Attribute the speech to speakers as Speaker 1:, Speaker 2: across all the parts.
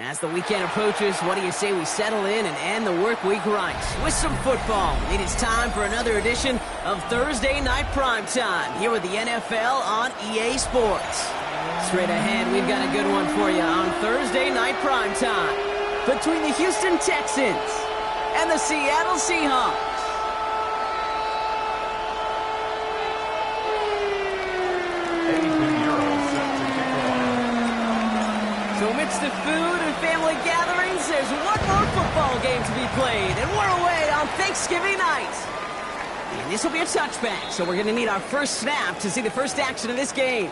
Speaker 1: As the weekend approaches, what do you say we settle in and end the work week right with some football? It is time for another edition of Thursday Night Primetime here with the NFL on EA Sports. Straight ahead, we've got a good one for you on Thursday Night Primetime between the Houston Texans and the Seattle Seahawks. So amidst the food and family gatherings, there's one more football game to be played, and we're away on Thanksgiving night. And this will be a touchback, so we're going to need our first snap to see the first action of this game.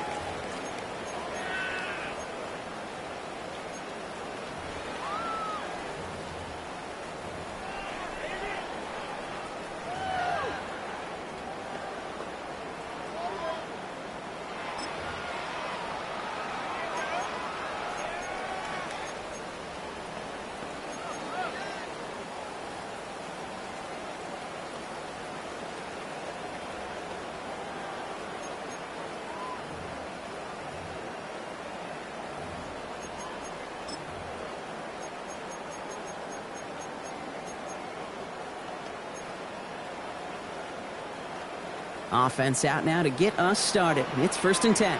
Speaker 1: Offense out now to get us started. It's 1st and 10.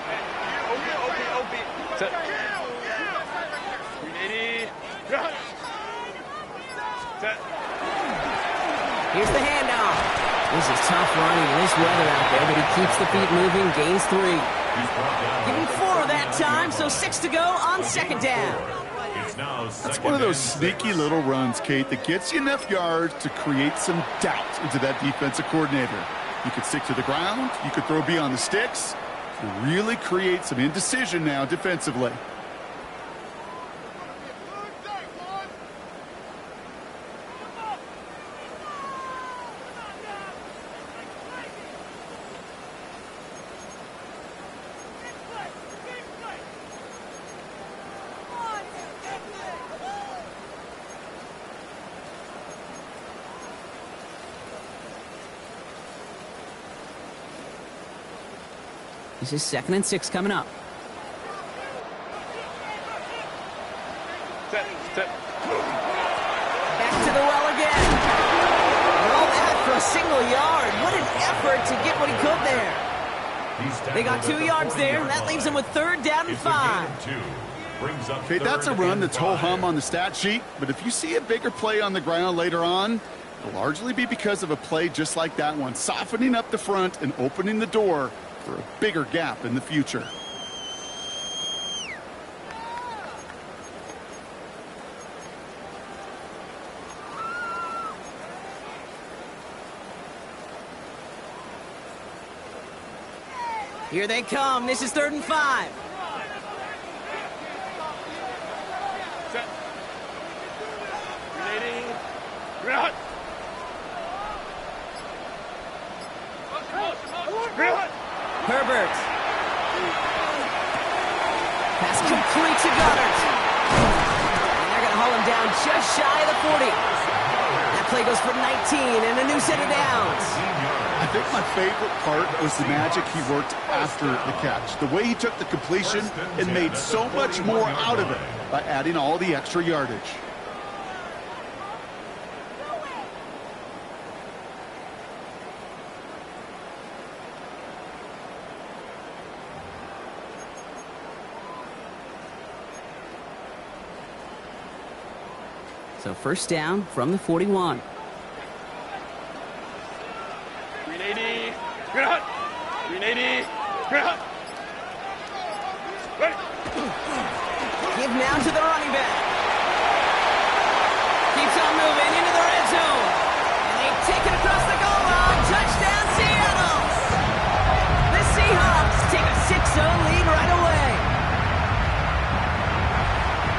Speaker 1: Here's the handoff. This is tough running in this weather out there, but he keeps the feet moving, gains 3. Give him 4 that time, so 6 to go on 2nd down.
Speaker 2: That's one of those sneaky little runs, Kate, that gets you enough yards to create some doubt into that defensive coordinator. You could stick to the ground. You could throw beyond the sticks. To really create some indecision now defensively.
Speaker 1: This is 2nd and 6 coming up. Back to the well again. And all that for a single yard. What an effort to get what he could there. They got 2 yards there, and that leaves them with 3rd down and 5.
Speaker 2: Okay, that's a run that's ho-hum on the stat sheet, but if you see a bigger play on the ground later on, it'll largely be because of a play just like that one, softening up the front and opening the door for a bigger gap in the future.
Speaker 1: Here they come. This is 3rd and 5. Herbert. Pass complete to Goddard. And they're going to haul him down just shy of the 40. That play goes for 19 and a new set of downs.
Speaker 2: I think my favorite part was the magic he worked after the catch. The way he took the completion and made so much more out of it by adding all the extra yardage.
Speaker 1: So 1st down from the 41.
Speaker 3: 380. 380.
Speaker 1: Give now to the running back. Keeps on moving into the red zone. And they take it across the goal line. Touchdown, Seattle. The Seahawks take a 6-0 lead right away.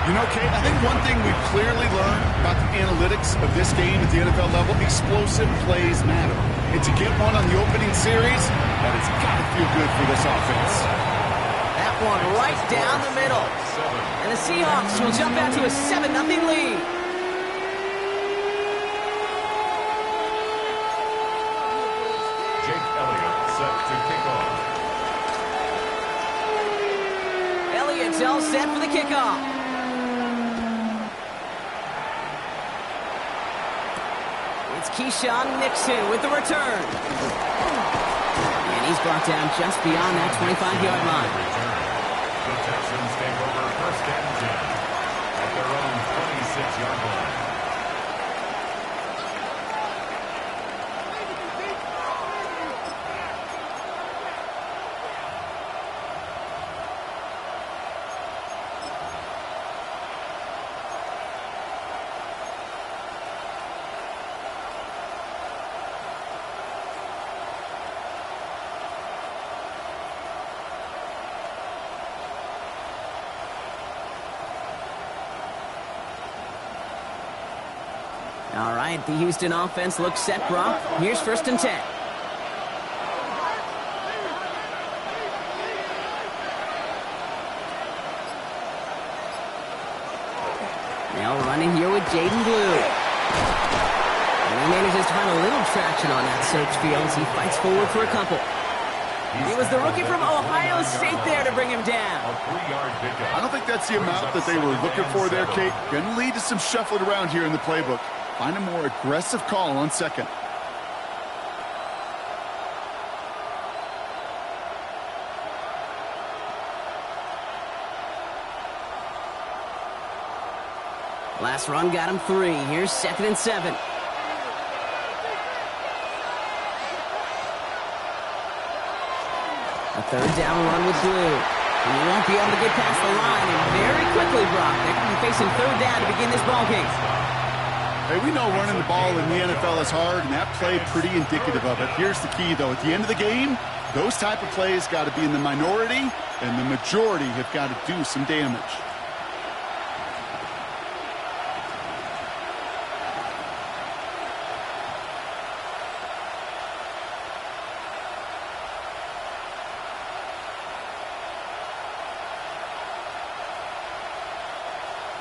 Speaker 2: You know, Kate, I think one thing we've clearly learned about the analytics of this game at the NFL level, explosive plays matter. And to get one on the opening series, that has got to feel good for this offense.
Speaker 1: That one right down the middle. And the Seahawks will jump out to a 7-0 lead.
Speaker 4: Jake Elliott set to kick off.
Speaker 1: Elliott's all set for the kickoff. It's Keyshawn Nixon with the return. And he's brought down just beyond that 25-yard line.
Speaker 4: The Texans take over first and 10 at their own 26-yard line.
Speaker 1: All right, the Houston offense looks set, Brock. Here's first and 10. Now running here with Jaden Blue. And he manages to find a little traction on that search field as he fights forward for a couple. It was the rookie from Ohio State there to bring him down.
Speaker 4: A 3-yard pickup.
Speaker 2: I don't think that's the amount that they were looking for there, Kate. Going to lead to some shuffling around here in the playbook. Find a more aggressive call on second.
Speaker 1: Last run got him 3. Here's second and 7. A third down run with Blue. And he won't be able to get past the line. And very quickly, Brock, they're going to be facing third down to begin this ballgame.
Speaker 2: Hey, we know running the ball in the NFL is hard, and that play pretty indicative of it. Here's the key, though. At the end of the game, those type of plays got to be in the minority, and the majority have got to do some damage.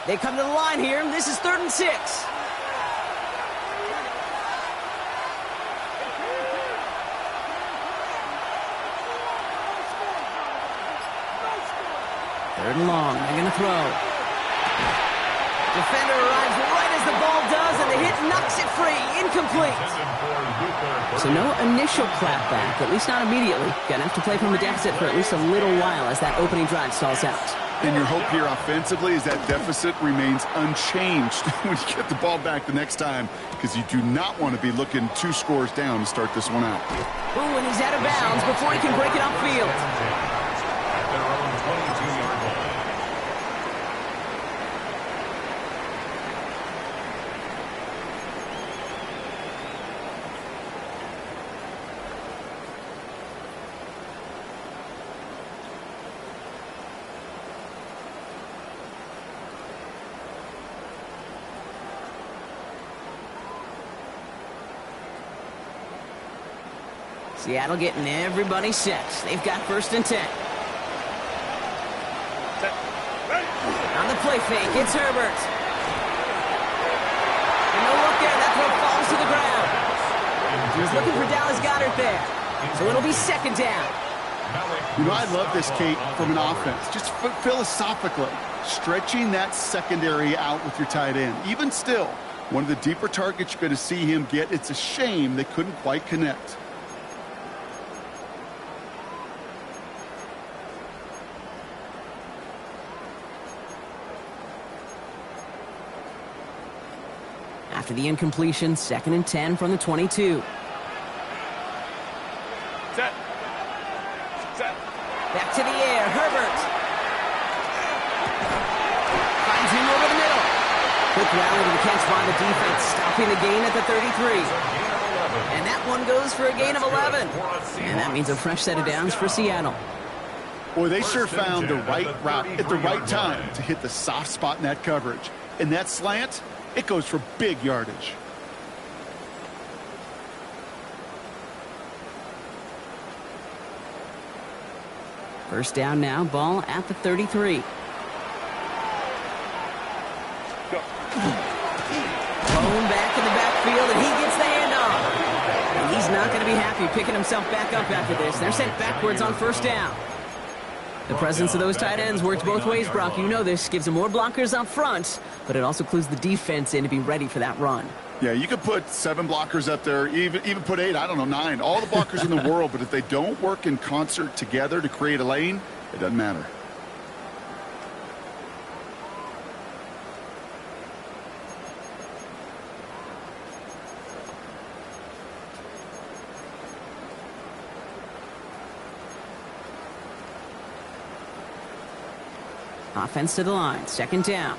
Speaker 1: They come to the line here. This is 3rd and 6. Third and long. They're going to throw. Defender arrives right as the ball does, and the hit knocks it free. Incomplete. So no initial clapback, at least not immediately. Going to have to play from the deficit for at least a little while as that opening drive stalls out.
Speaker 2: And your hope here offensively is that deficit remains unchanged when you get the ball back the next time, because you do not want to be looking 2 scores down to start this one out.
Speaker 1: Ooh, and he's out of bounds before he can break it upfield.
Speaker 4: At their own 22-yard line.
Speaker 1: Seattle getting everybody set. They've got first and 10.
Speaker 3: Set. Ready.
Speaker 1: On the play fake, it's Herbert. And no look there, that throw falls to the ground. He was looking for Dallas Goedert there. So it'll be second down.
Speaker 2: You know, I love this, Kate, from an offense. Just philosophically, stretching that secondary out with your tight end. Even still, one of the deeper targets you're going to see him get. It's a shame they couldn't quite connect.
Speaker 1: After the incompletion, second and 10 from the 22.
Speaker 3: Set. Set.
Speaker 1: Back to the air, Herbert. Finds him over the middle. Quick rally to the catch by the defense, stopping the gain at the 33. And that one goes for a gain of 11. And that means a fresh set of downs for Seattle.
Speaker 2: Boy, they sure found the right route at the right time to hit the soft spot in that coverage. And that slant, it goes for big yardage.
Speaker 1: First down now, ball at the 33.
Speaker 3: Go.
Speaker 1: Bone back in the backfield, and he gets the handoff. And he's not going to be happy picking himself back up after this. They're sent backwards on first down. The presence of those tight ends works both ways, Brock. You know this. Gives them more blockers up front, but it also clues the defense in to be ready for that run.
Speaker 2: Yeah, you could put 7 blockers up there, even put 8, I don't know, 9, all the blockers in the world, but if they don't work in concert together to create a lane, it doesn't matter.
Speaker 1: Offense to the line. 2nd down.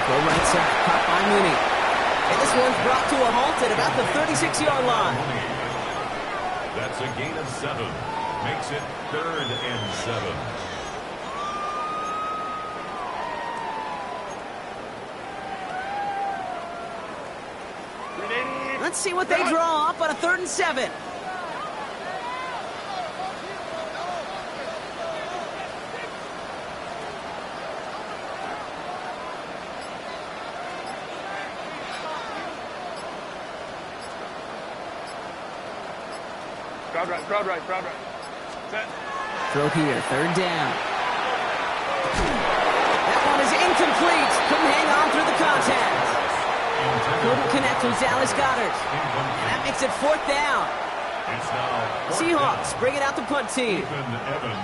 Speaker 1: Go right side. Caught by Mooney. And this one's brought to a halt at about the 36-yard line.
Speaker 4: That's a gain of 7. Makes it 3rd and 7.
Speaker 1: Let's see what they draw up on a 3rd and 7.
Speaker 3: Crowd right. Set.
Speaker 1: Throw here, 3rd down. That one is incomplete. Couldn't hang on through the contact. Couldn't connect with Dallas Goedert. And that makes it 4th down. Seahawks bring it out the punt team.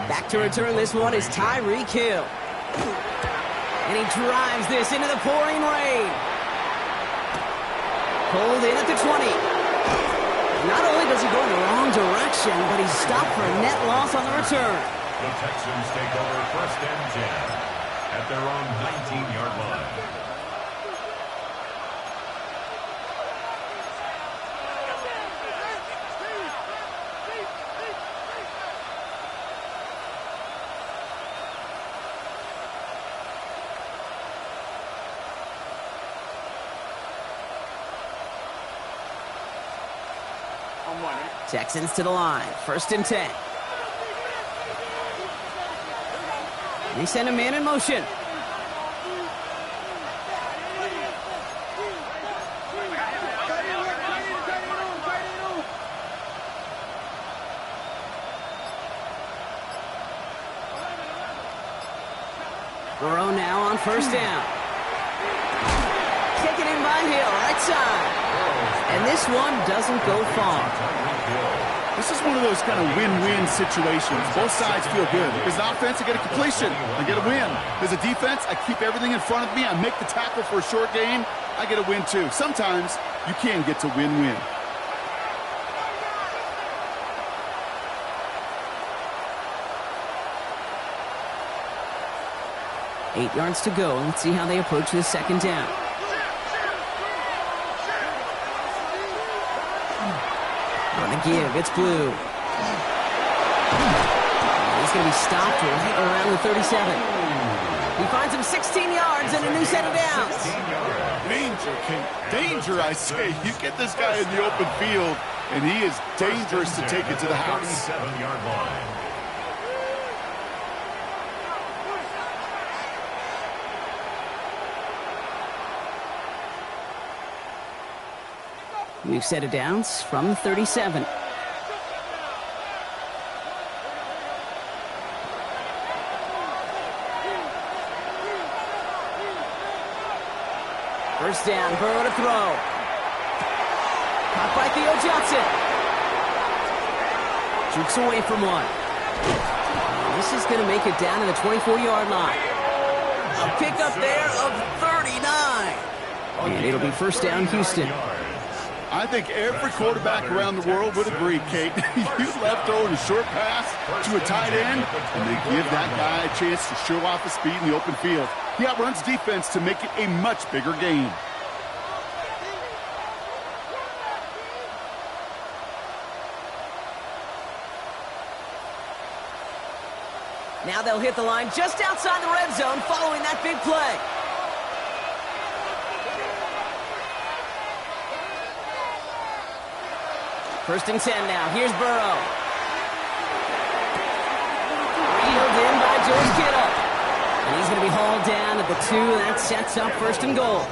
Speaker 1: Back to return this one is Tyreek Hill. And he drives this into the pouring rain. Pulled in at the 20. Not only does he go in the wrong direction, but he's stopped for a net loss on the return.
Speaker 4: The Texans take over 1st and 10 at their own 19-yard line.
Speaker 1: Texans to the line. 1st and 10. They send a man in motion. Burrow now on 1st down. Taken in by Hill, right side. And this one doesn't go far.
Speaker 2: This is one of those kind of win-win situations. Both sides feel good. As an offense, I get a completion. I get a win. As a defense, I keep everything in front of me. I make the tackle for a short gain. I get a win, too. Sometimes you can get to win-win.
Speaker 1: Eight yards to go. Let's see how they approach this 2nd down. On the give, it's Blue. He's going to be stopped right around the 37. He finds him 16 yards and a new set of downs.
Speaker 2: Danger, King. Danger, I say. You get this guy in the open field, and he is dangerous to take it to the house.
Speaker 4: 37-yard line.
Speaker 1: We've set of downs from 37. First down, Burrow to throw. Caught by Theo Johnson. Jukes away from one. This is going to make it down to the 24-yard line. A pickup there of 39. And it'll be first down, Houston.
Speaker 2: I think every quarterback around the world would agree, Kate. You love throwing a short pass to a tight end, and they give that guy a chance to show off his speed in the open field. He outruns defense to make it a much bigger gain.
Speaker 1: Now they'll hit the line just outside the red zone following that big play. First and 10 now. Here's Burrow. Reeled in by George Kittle. And he's going to be hauled down at the 2. That sets up first and goal.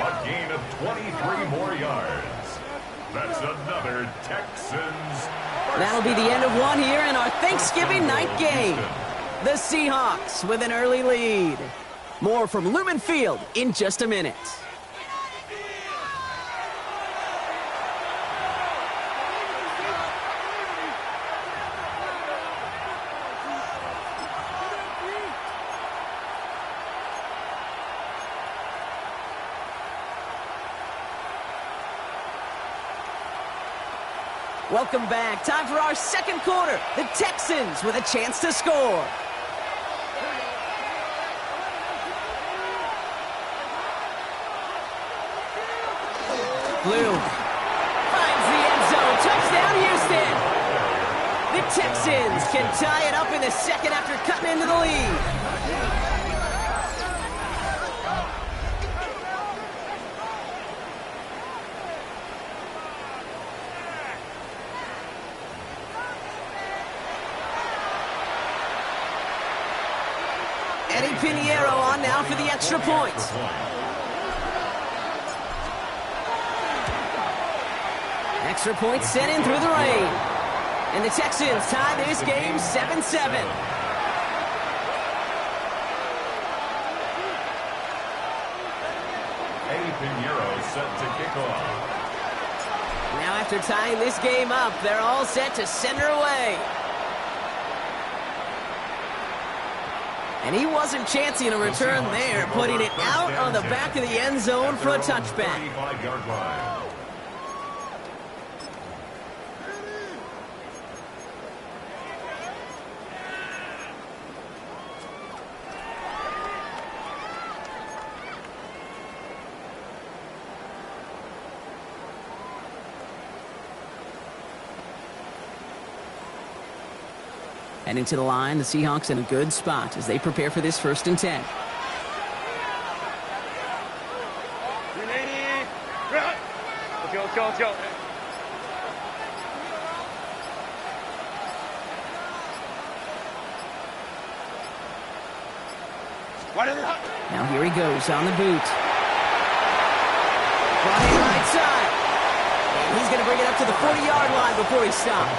Speaker 4: A gain of 23 more yards. That's another Texans.
Speaker 1: That'll be the end of one here in our Thanksgiving night game. The Seahawks with an early lead. More from Lumen Field in just a minute. Welcome back. Time for our second quarter. The Texans with a chance to score. Blue finds the end zone. Touchdown, Houston. The Texans can tie it up in the second after cutting into the lead. Eddie Pinheiro on now for the extra point. Extra point sent in through the rain. And the Texans tie this game 7-7.
Speaker 4: Eddie Pinheiro set to kick off.
Speaker 1: Now after tying this game up, they're all set to send her away. And he wasn't chancing a return there, putting it out on the back of the end zone for a touchback.
Speaker 4: 35-yard line.
Speaker 1: Heading to the line, the Seahawks in a good spot as they prepare for this 1st and 10.
Speaker 3: Let's go, let's go.
Speaker 1: Now here he goes on the boot. Running right side. And he's going to bring it up to the 40-yard line before he stops.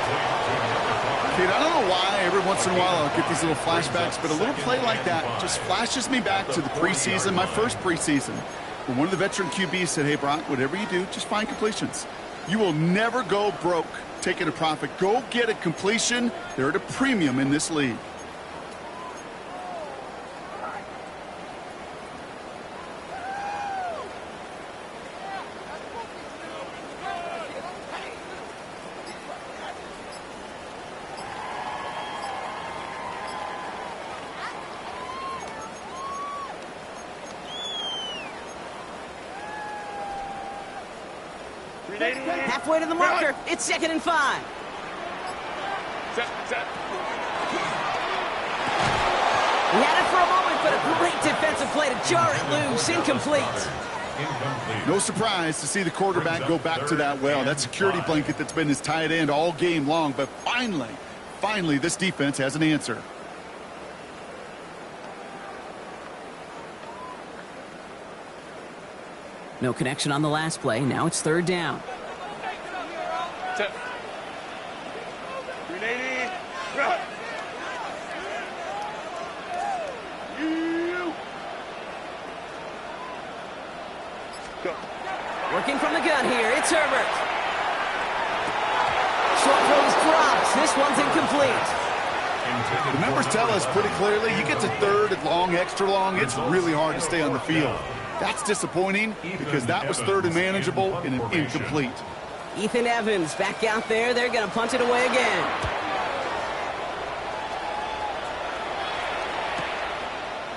Speaker 2: Kid, I don't know why every once in a while I'll get these little flashbacks, but a little play like that just flashes me back to the preseason, my first preseason, when one of the veteran QBs said, hey, Brock, whatever you do, just find completions. You will never go broke taking a profit. Go get a completion. They're at a premium in this league.
Speaker 1: Halfway to the marker. It's 2nd and 5.
Speaker 3: Set.
Speaker 1: He had it for a moment, but a great defensive play to jar it loose. Incomplete.
Speaker 2: No surprise to see the quarterback go back to that well. That security blanket that's been his tight end all game long. But finally, this defense has an answer.
Speaker 1: No connection on the last play. Now it's 3rd down.
Speaker 3: Set. 380. Run. Go.
Speaker 1: Working from the gun here. It's Herbert. Short throws drops. This one's incomplete.
Speaker 2: The numbers tell us pretty clearly, you get to 3rd and long, extra long, it's really hard to stay on the field. That's disappointing because that was 3rd and manageable and an incomplete.
Speaker 1: Ethan Evans back out there. They're going to punt it away again.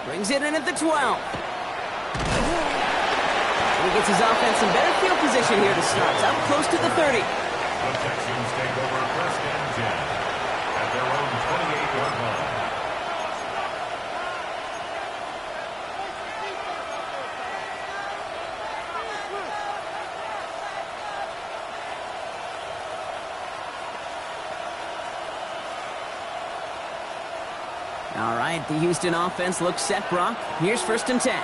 Speaker 1: Brings it in at the 12. He gets his offense in better field position here to start. Up close to the 30.
Speaker 4: The Texans take over 1st and 10 at their own 28-yard line.
Speaker 1: All right, the Houston offense looks set, Brock. Here's 1st and 10.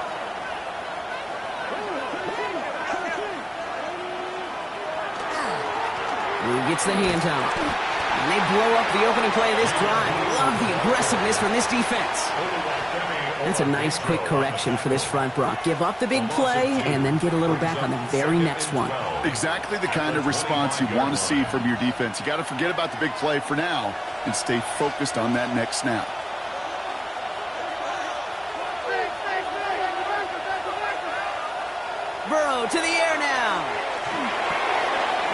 Speaker 1: Blue gets the handoff. And they blow up the opening play of this drive. Love the aggressiveness from this defense. That's a nice quick correction for this front, Brock. Give up the big play and then get a little back on the very next one.
Speaker 2: Exactly the kind of response you want to see from your defense. You got to forget about the big play for now and stay focused on that next snap.
Speaker 1: Burrow to the air now.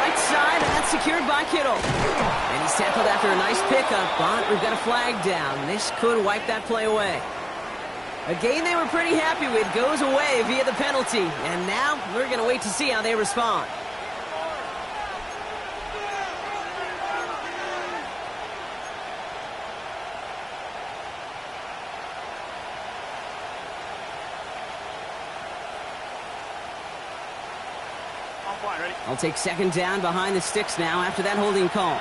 Speaker 1: Right side, and that's secured by Kittle. And he's tackled after a nice pickup, but we've got a flag down. This could wipe that play away. A game they were pretty happy with goes away via the penalty. And now we're going to wait to see how they respond. I'll take second down behind the sticks now after that holding call.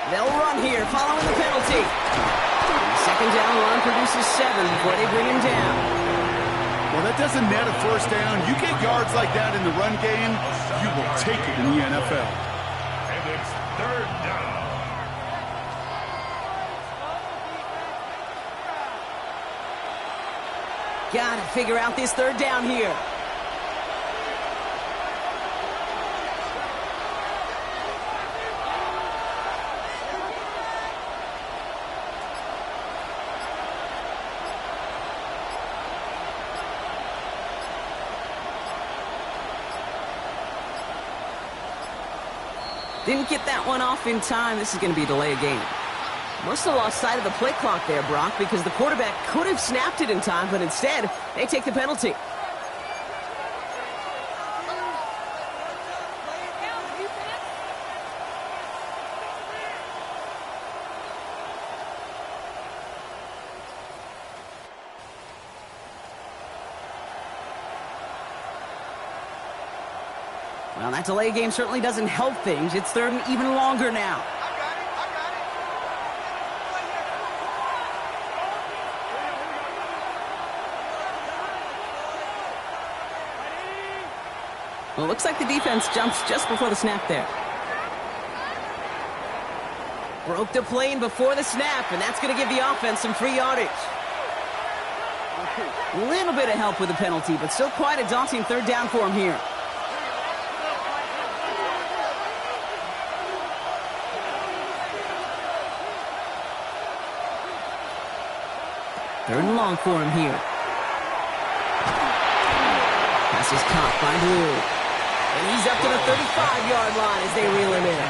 Speaker 1: They'll run here following the penalty. Second down run produces 7 before they bring him down.
Speaker 2: Well, that doesn't net a first down. You get yards like that in the run game, you will take it in the NFL.
Speaker 4: And it's third down.
Speaker 1: Gotta figure out this third down here. Didn't get that one off in time. This is going to be a delay of game. Must have lost sight of the play clock there, Brock, because the quarterback could have snapped it in time, but instead, they take the penalty. Well, that delay game certainly doesn't help things. It's third and even longer now. Well, it looks like the defense jumps just before the snap there. Broke the plane before the snap, and that's going to give the offense some free yardage. A little bit of help with the penalty, but still quite a daunting third down for him here. Third and long for him here. Pass is caught by Blue. And he's up to the 35-yard line as they reel him in.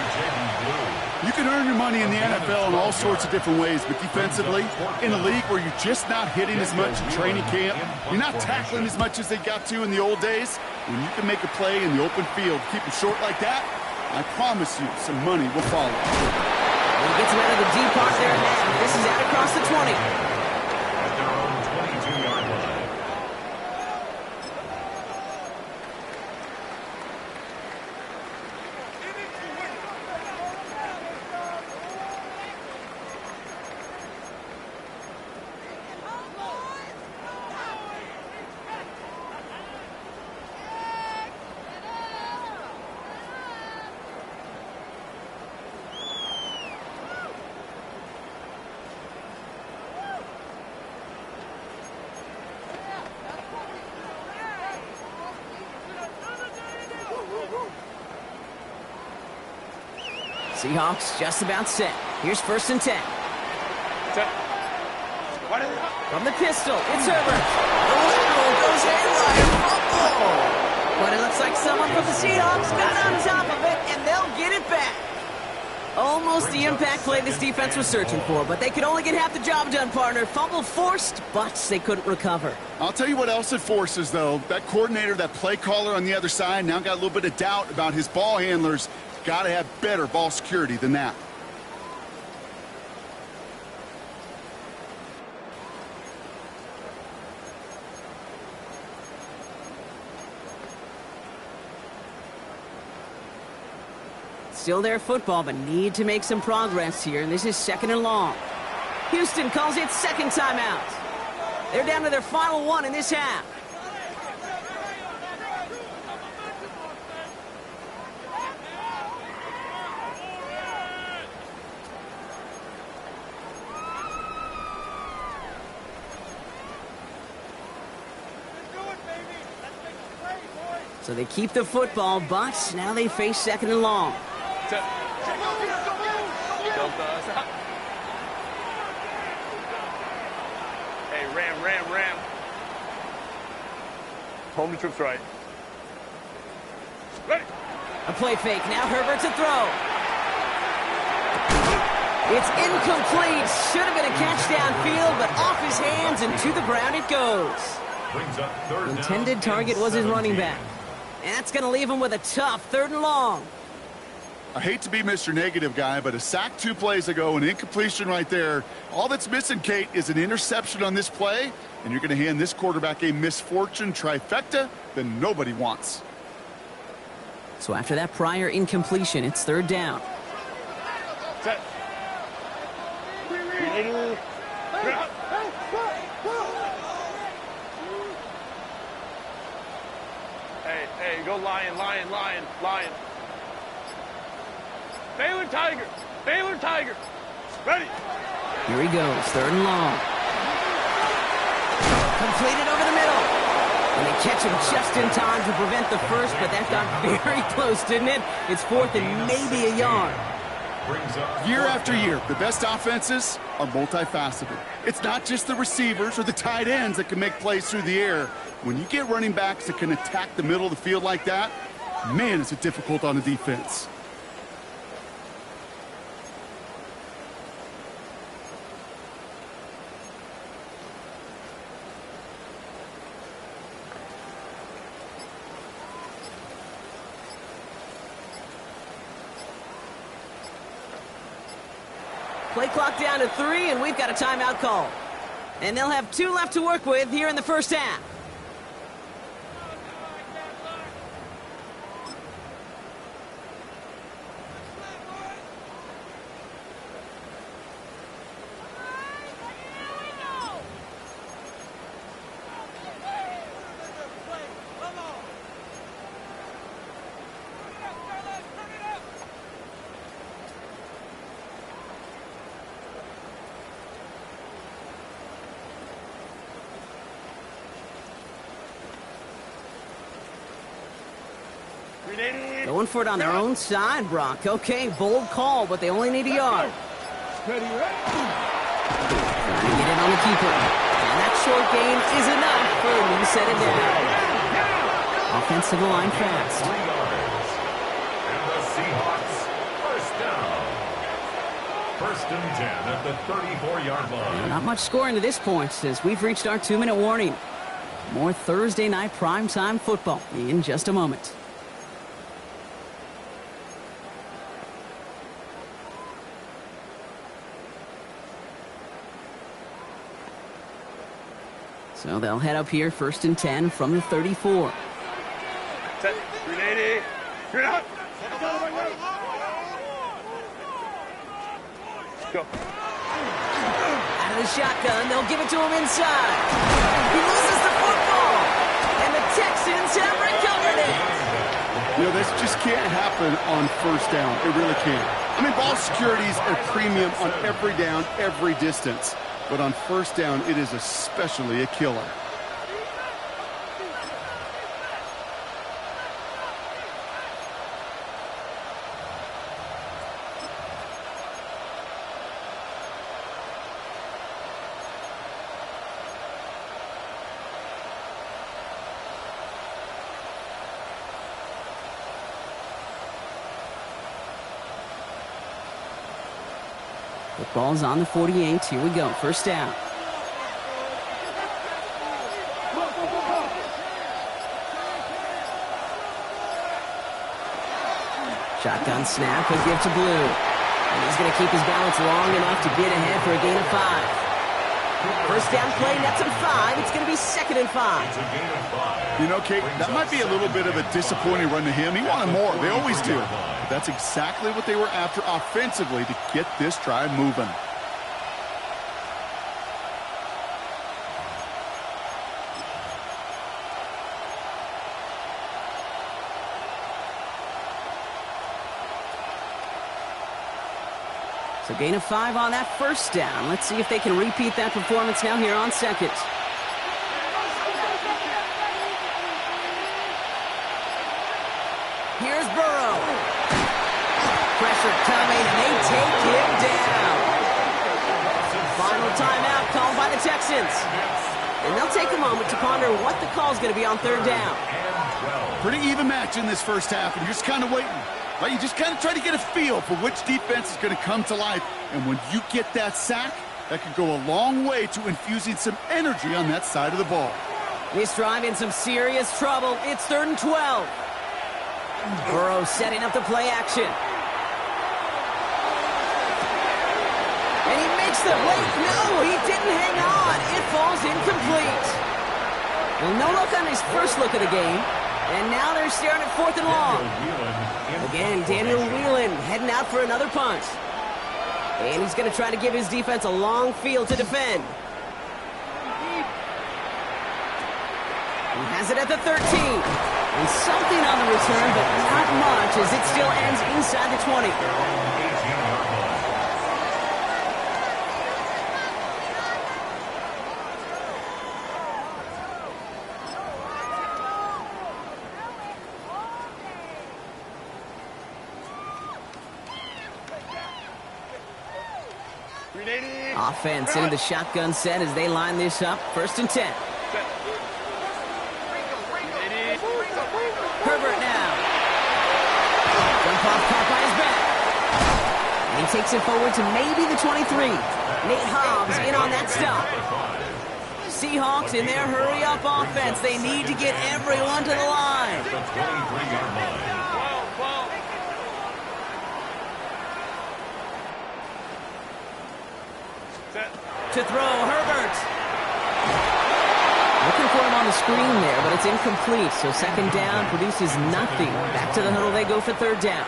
Speaker 2: You can earn your money in the NFL in all sorts of different ways, but defensively, in a league where you're just not hitting as much in training camp, you're not tackling as much as they got to in the old days, when you can make a play in the open field, keep them short like that, I promise you some money will follow.
Speaker 1: He gets him out of the deep part there now. This is out across the 20.
Speaker 4: At their own 22-yard line.
Speaker 1: Seahawks just about set. Here's first and 10. From the pistol, it's Herbert. The lateral goes haywire. Fumble! But it looks like someone from the Seahawks got on top of it, and they'll get it back. Almost the impact play this defense was searching for, but they could only get half the job done, partner. Fumble forced, but they couldn't recover.
Speaker 2: I'll tell you what else it forces, though. That coordinator, that play caller on the other side, now got a little bit of doubt about his ball handlers. Got to have better ball security than that.
Speaker 1: Still their football, but need to make some progress here. And this is 2nd and long. Houston calls it second timeout. They're down to their final one in this half. So they keep the football, but now they face 2nd and long.
Speaker 3: Hey, ram. Home to trips right. Ready.
Speaker 1: A play fake. Now Herbert to throw. It's incomplete. Should have been a catch downfield, but off his hands and to the ground it goes.
Speaker 4: Brings up third down
Speaker 1: Intended target was his running back. And that's going to leave him with a tough 3rd and long.
Speaker 2: I hate to be Mr. Negative guy, but a sack 2 plays ago, an incompletion right there. All that's missing, Kate, is an interception on this play, and you're going to hand this quarterback a misfortune trifecta that nobody wants.
Speaker 1: So after that prior incompletion, it's 3rd down.
Speaker 3: Set. Hey, go lion. Baylor Tiger. Ready.
Speaker 1: Here he goes, 3rd and long. Completed over the middle. And they catch him just in time to prevent the first, but that got very close, didn't it? It's 4th and maybe a yard.
Speaker 2: Year after year, the best offenses are multifaceted. It's not just the receivers or the tight ends that can make plays through the air. When you get running backs that can attack the middle of the field like that, man, it's difficult on the defense.
Speaker 1: Play clock down to 3, and we've got a timeout call. And they'll have 2 left to work with here in the first half. Going for it on their own side, Brock. Okay, bold call, but they only need a yard. Trying to get it on the keeper. And that short gain is enough for a new set it down. Offensive line fast.
Speaker 4: 3 yards. And the Seahawks, first down. 1st and 10 at the 34-yard line.
Speaker 1: Not much scoring to this point, as we've reached our 2-minute warning. More Thursday night primetime football in just a moment. So they'll head up here, 1st and 10 from the 34.
Speaker 3: Set. 380. You're out. Go.
Speaker 1: Out of the shotgun, they'll give it to him inside. He loses the football, and the Texans have recovered it.
Speaker 2: You know, this just can't happen on 1st down. It really can't. I mean, ball security is a premium on every down, every distance. But on 1st down, it is especially a killer.
Speaker 1: The ball's on the 48. Here we go. 1st down. Shotgun snap. He'll give to Blue. And he's going to keep his balance long enough to get ahead for a gain of 5. First down play, nets him 5. It's going to be 2nd and 5.
Speaker 4: It's a gain of 5.
Speaker 2: You know, Kate, that might be a little bit of a disappointing run to him. He wanted more. They always do. But that's exactly what they were after offensively to get this drive moving.
Speaker 1: So gain of 5 on that first down. Let's see if they can repeat that performance now here on 2nd. Here's Burrow. Pressure coming, and they take him down. Final timeout called by the Texans. And they'll take a moment to ponder what the call is going to be on 3rd down.
Speaker 2: Pretty even match in this first half, and you're just kind of waiting. Right? You just kind of try to get a feel for which defense is going to come to life. And when you get that sack, that can go a long way to infusing some energy on that side of the ball.
Speaker 1: This drive in some serious trouble. It's 3rd and 12. Burrow setting up the play action. And he makes the wait. No, he didn't hang on. It falls incomplete. Well, no look on his first look of the game. And now they're staring at 4th and long. Again, Daniel Whelan heading out for another punt. And he's going to try to give his defense a long field to defend. He has it at the 13. And something on the return, but not much as it still ends inside the 20. Offense into the shotgun set as they line this up. 1st and 10. Herbert now. Jump off caught by his back. And he takes it forward to maybe the 23. Nate Hobbs in on that stop. Seahawks in their hurry-up offense. They need to get everyone to the line.
Speaker 4: The 23-yard line.
Speaker 1: To throw, Herbert. Looking for him on the screen there, but it's incomplete. So 2nd down produces nothing. Back to the huddle they go for 3rd down.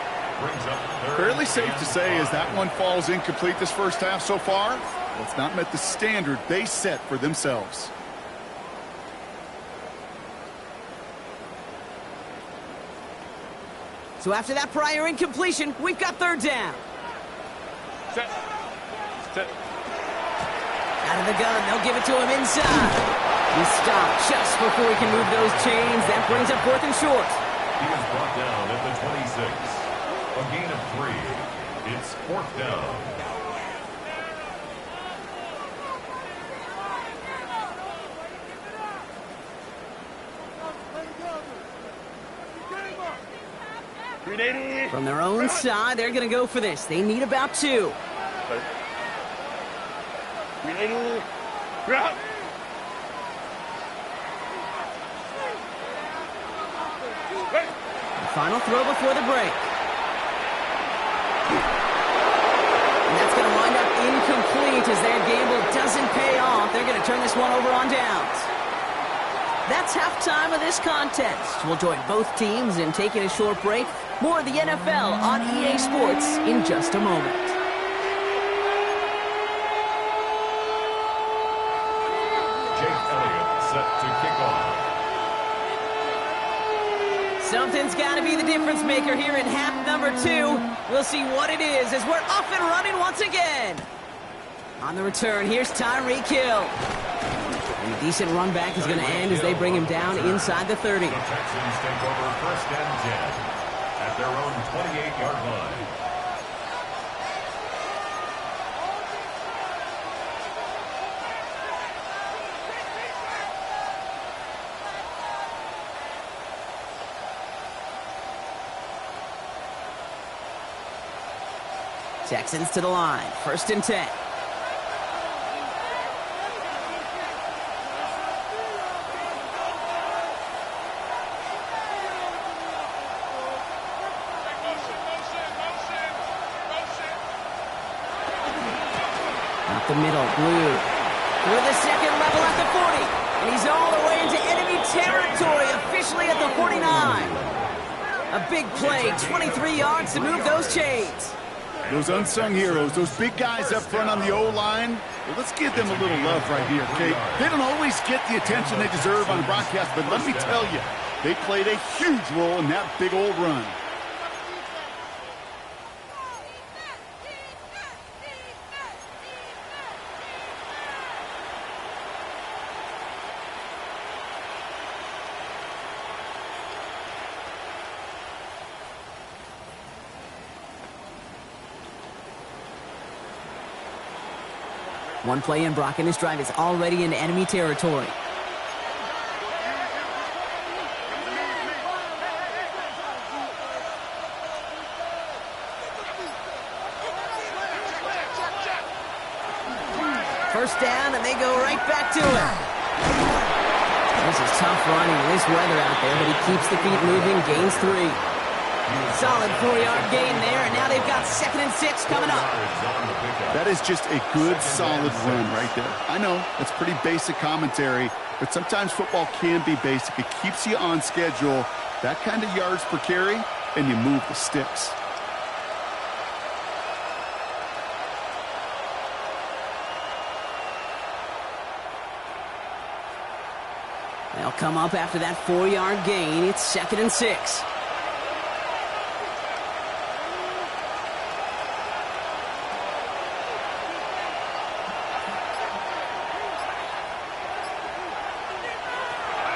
Speaker 2: Fairly safe to say as that one falls incomplete this first half so far, well, it's not met the standard they set for themselves.
Speaker 1: So after that prior incompletion, we've got 3rd down.
Speaker 3: Set.
Speaker 1: Out of the gun, they'll give it to him inside. He stopped just before he can move those chains. That brings up 4th and short.
Speaker 4: He is brought down at the 26. A gain of 3. It's 4th down.
Speaker 1: From their own side, they're going to go for this. They need about 2. Final throw before the break. And that's going to wind up incomplete as their gamble doesn't pay off. They're going to turn this one over on downs. That's halftime of this contest. We'll join both teams in taking a short break. More of the NFL on EA Sports in just a moment.
Speaker 4: Jake Elliott set to kick off.
Speaker 1: Something's got to be the difference maker here in half number 2. We'll see what it is as we're off and running once again. On the return, here's Tyreek Hill. And a decent run back is going to end as they bring him down inside the 30.
Speaker 4: The Texans take over 1st and 10 at their own 28-yard line.
Speaker 1: Texans to the line. 1st and 10. Up the middle, Blue. With a second level at the 40. And he's all the way into enemy territory, officially at the 49. A big play, 23 yards to move those chains.
Speaker 2: Those unsung heroes, those big guys up front on the O-line, well, let's give them a little love right here, okay? They don't always get the attention they deserve on broadcast, but let me tell you, they played a huge role in that big old run.
Speaker 1: One play in, Brock, and his drive is already in enemy territory. First down, and they go right back to it. This is tough running in this weather out there, but he keeps the feet moving, gains 3. Solid 4-yard gain there, and now they've got 2nd and 6 coming up.
Speaker 2: That is just a good, solid run right there. I know, it's pretty basic commentary, but sometimes football can be basic. It keeps you on schedule, that kind of yards per carry, and you move the sticks.
Speaker 1: They'll come up after that 4-yard gain. It's 2nd and 6.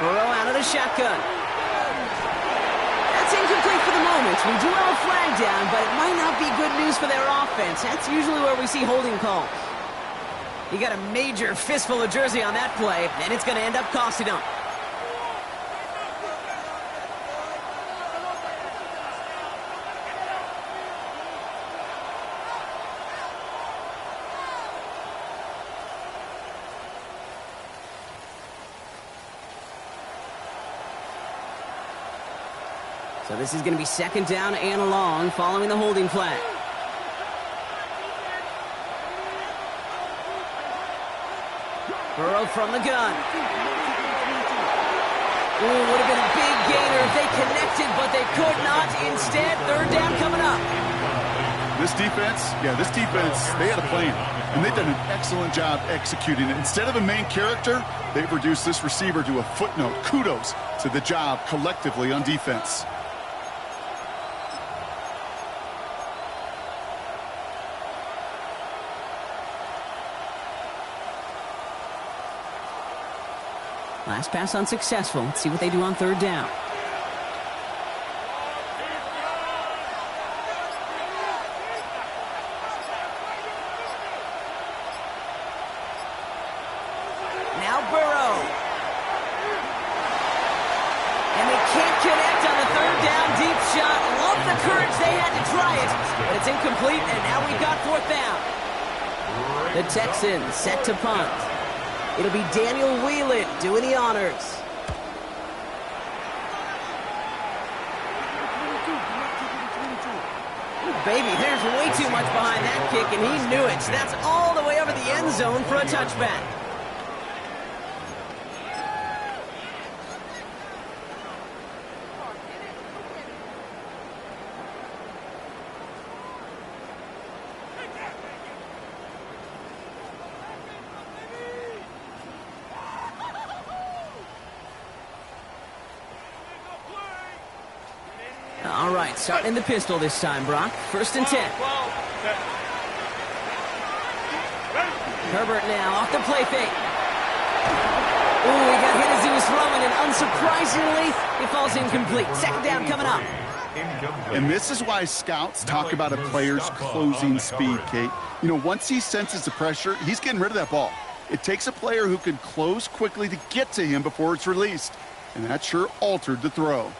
Speaker 1: Burrow out of the shotgun. That's incomplete for the moment. We do have a flag down, but it might not be good news for their offense. That's usually where we see holding calls. He got a major fistful of jersey on that play, and it's going to end up costing him. So this is going to be 2nd down and long following the holding flag. Burrow from the gun. Ooh, would have been a big gainer if they connected, but they could not. Instead, 3rd down coming up.
Speaker 2: This defense, they had a plan, and they've done an excellent job executing it. Instead of a main character, they've reduced this receiver to a footnote. Kudos to the job collectively on defense.
Speaker 1: Last pass unsuccessful. Let's see what they do on 3rd down. Now Burrow. And they can't connect on the 3rd down deep shot. Love the courage they had to try it, but it's incomplete, and now we've got 4th down. The Texans set to punt. It'll be Daniel Whelan doing the honors. Baby, there's way too much behind that kick, and he knew it. That's all the way over the end zone for a touchback. All right, starting in the pistol this time, Brock. 1st and 10. Herbert now off the play fake. Ooh, he got hit as he was throwing, and unsurprisingly, he falls incomplete. 2nd down coming up.
Speaker 2: And this is why scouts talk about a player's closing speed, Kate. You know, once he senses the pressure, he's getting rid of that ball. It takes a player who can close quickly to get to him before it's released. And that sure altered the throw.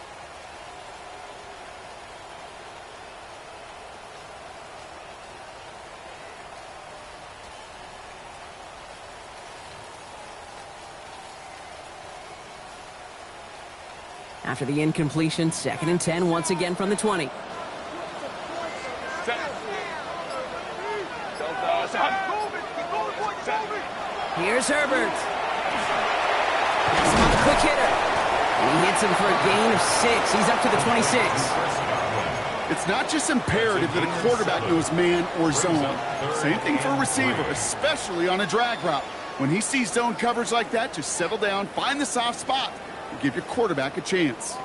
Speaker 1: After the incompletion, 2nd and 10 once again from the 20. Here's Herbert. That's him on the quick hitter. And he hits him for a gain of 6. He's up to the 26.
Speaker 2: It's not just imperative that a quarterback knows man or zone. Same thing for a receiver, especially on a drag route. When he sees zone coverage like that, just settle down, find the soft spot, and give your quarterback a chance.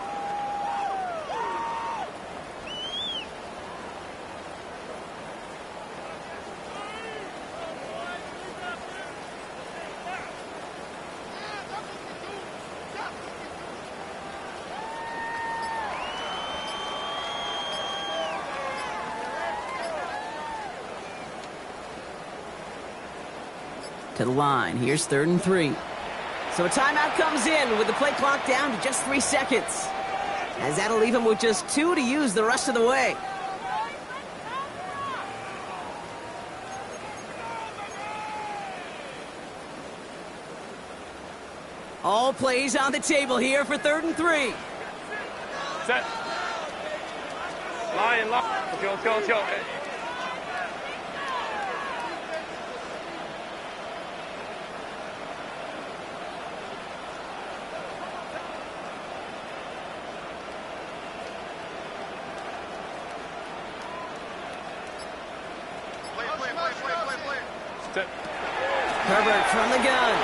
Speaker 1: To the line. Here's 3rd and 3. So a timeout comes in with the play clock down to just 3 seconds. As that'll leave him with just 2 to use the rest of the way. All plays on the table here for 3rd and 3.
Speaker 3: Set. Line, lock. Let's go, let's go.
Speaker 1: Herbert from the gun.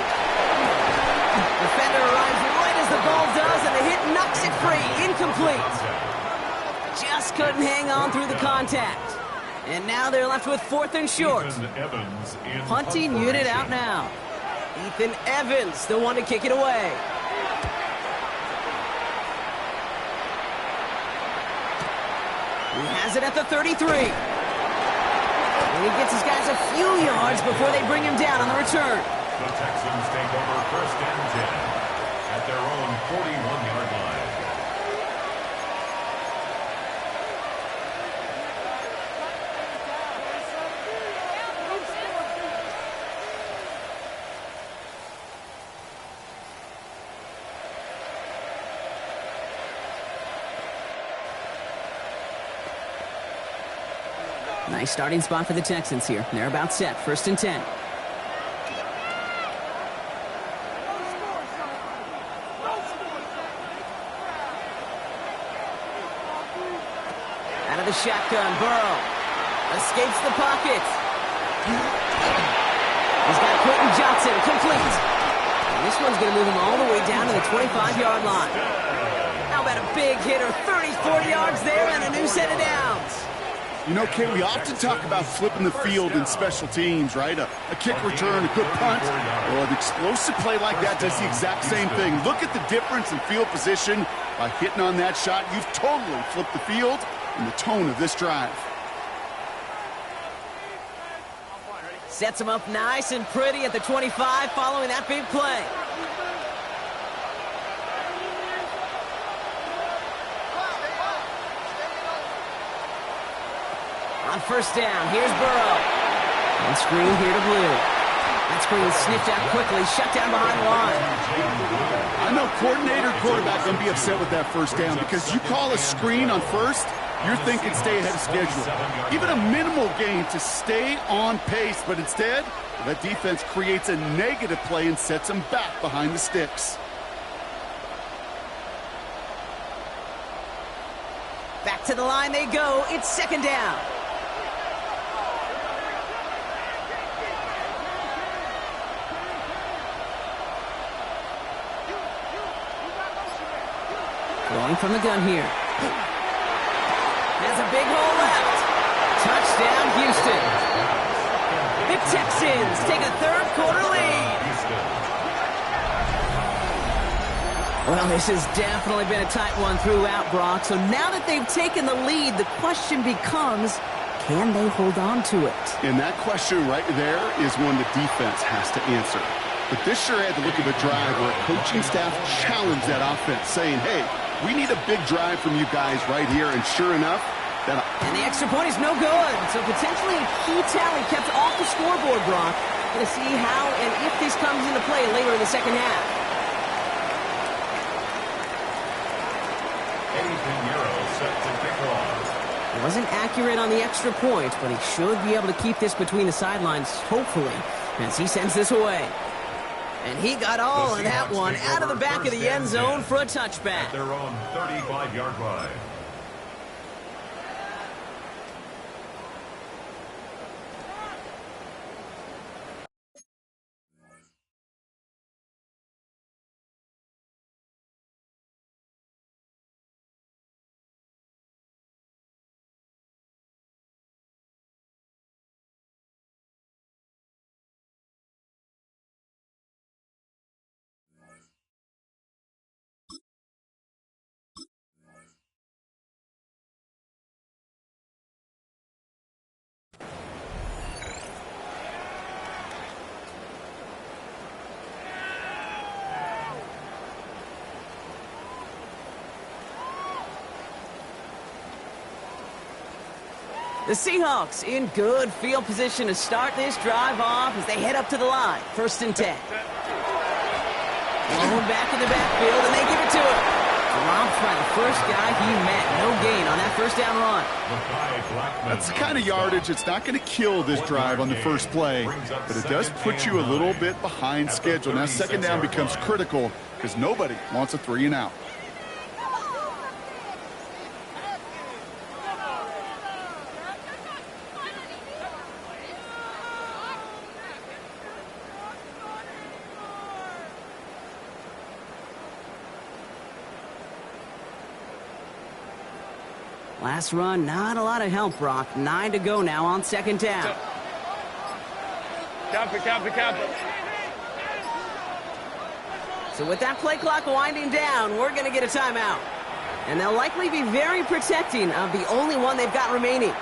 Speaker 1: Defender arrives right as the ball does, and the hit knocks it free. Incomplete. Just couldn't hang on through the contact. And now they're left with 4th and short. Punting unit out now. Ethan Evans, the one to kick it away. He has it at the 33. And he gets his guys a few yards before they bring him down on the return.
Speaker 4: The Texans take over 1st and 10 at their own 41-yard line.
Speaker 1: Nice starting spot for the Texans here. They're about set. 1st and 10. Out of the shotgun, Burrow escapes the pocket. He's got Quentin Johnson, complete. And this one's going to move him all the way down to the 25-yard line. How about a big hitter, 30, 40 yards there, and a new set of downs.
Speaker 2: You know, Kay, we often talk about flipping the field in special teams, right? A kick return, a good punt. Well, an explosive play like that does the exact same thing. Look at the difference in field position. By hitting on that shot, you've totally flipped the field and the tone of this drive.
Speaker 1: Sets him up nice and pretty at the 25 following that big play. On 1st down, here's Burrow. And screen here to Blue. That screen sniffed out quickly, shut down behind the line.
Speaker 2: I know coordinator quarterback going to be upset with that 1st down because you call a screen on 1st, you're thinking stay ahead of schedule. Even a minimal gain to stay on pace, but instead, that defense creates a negative play and sets them back behind the sticks.
Speaker 1: Back to the line they go. It's 2nd down. Going from the gun here. Has a big hole left. Touchdown, Houston. The Texans take a 3rd quarter lead. Well, this has definitely been a tight one throughout, Brock. So now that they've taken the lead, the question becomes, can they hold on to it?
Speaker 2: And that question right there is one the defense has to answer. But this sure had to look at a drive where a coaching staff challenged that offense, saying, hey, we need a big drive from you guys right here. And sure enough,
Speaker 1: and the extra point is no good. So potentially a key tally kept off the scoreboard, Brock. Going to see how and if this comes into play later in the 2nd half.
Speaker 4: Eddie Pinheiro set to kick off.
Speaker 1: He wasn't accurate on the extra point, but he should be able to keep this between the sidelines, hopefully, as he sends this away. And he got all of that one out of the back of the end zone for a touchback.
Speaker 4: At their own 35-yard line.
Speaker 1: The Seahawks in good field position to start this drive off as they head up to the line. 1st and 10. Thrown back in the backfield, and they give it to him. Dropped by the first guy he met. No gain on that first down run.
Speaker 2: That's the kind of yardage that's not going to kill this drive on the first play, but it does put you a little bit behind schedule. Now 2nd down becomes critical because nobody wants a 3 and out.
Speaker 1: Last run, not a lot of help, Brock. 9 to go now on 2nd down.
Speaker 3: Cap it.
Speaker 1: So with that play clock winding down, we're going to get a timeout. And they'll likely be very protecting of the only one they've got remaining.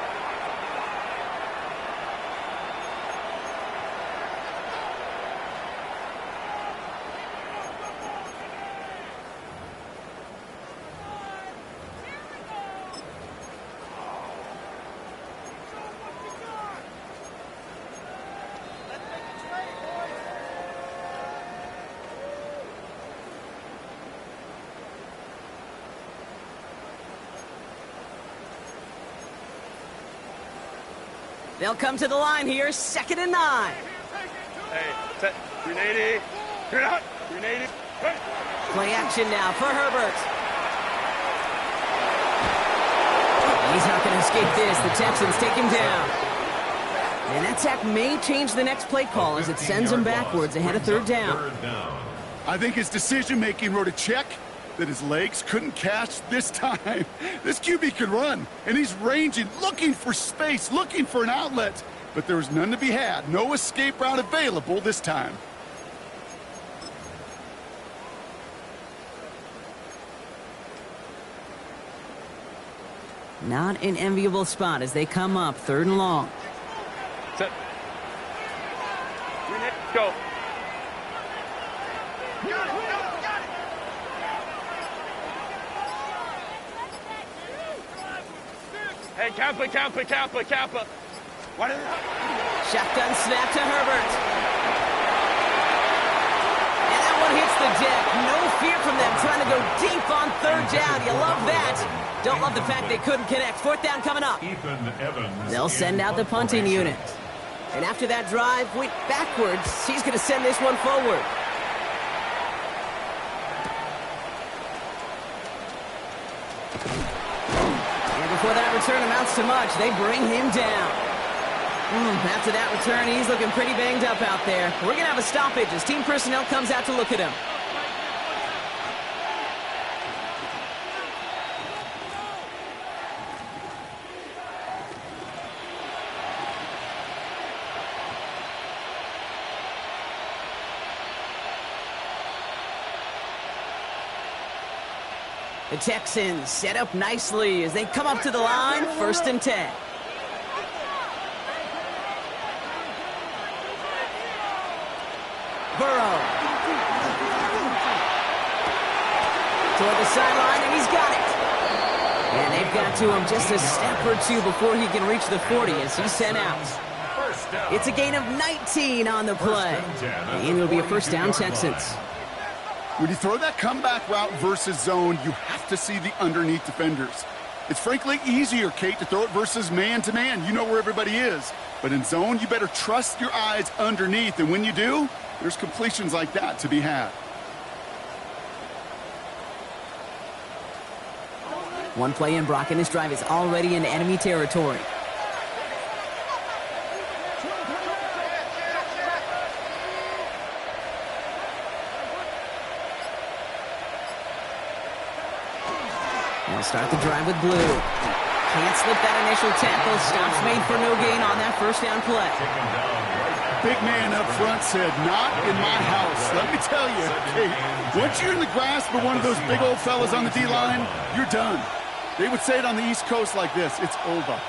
Speaker 1: They'll come to the line here, 2nd and 9.
Speaker 3: Hey, set. 380. Turn out. 380. Hey.
Speaker 1: Play action now for Herbert. He's not going to escape this. The Texans take him down. And that sack may change the next play call as it sends him backwards ahead of 3rd down.
Speaker 2: I think his decision-making wrote a check that his legs couldn't catch this time. This QB can run, and he's ranging, looking for space, looking for an outlet. But there was none to be had. No escape route available this time.
Speaker 1: Not an enviable spot as they come up 3rd and long.
Speaker 3: Set. Go. Hey, Kappa. What is that?
Speaker 1: Shotgun snap to Herbert. And that one hits the deck. No fear from them trying to go deep on 3rd down. You love that. Don't love the fact they couldn't connect. 4th down coming up. They'll send out the punting unit. And after that drive went backwards, he's going to send this one forward. Before that return amounts to much, they bring him down. After that return, he's looking pretty banged up out there. We're going to have a stoppage as team personnel comes out to look at him. The Texans set up nicely as they come up to the line, 1st and 10. Burrow. Toward the sideline, and he's got it. And they've got to him just a step or two before he can reach the 40 as he's sent out. It's a gain of 19 on the play. And it'll be a 1st down, Texans.
Speaker 2: When you throw that comeback route versus zone, you have to see the underneath defenders. It's frankly easier, Kate, to throw it versus man-to-man. You know where everybody is. But in zone, you better trust your eyes underneath. And when you do, There's completions like that to be had.
Speaker 1: One play in, Brock, and this drive is already in enemy territory. They'll start the drive with Blue. Can't slip that initial tackle. Stops made for no gain on that first down play.
Speaker 2: Big man up front said, not in my house. Let me tell you, hey, once you're in the grasp of one of those big old fellas on the D-line, you're done. They would say it on the East Coast like this, it's over.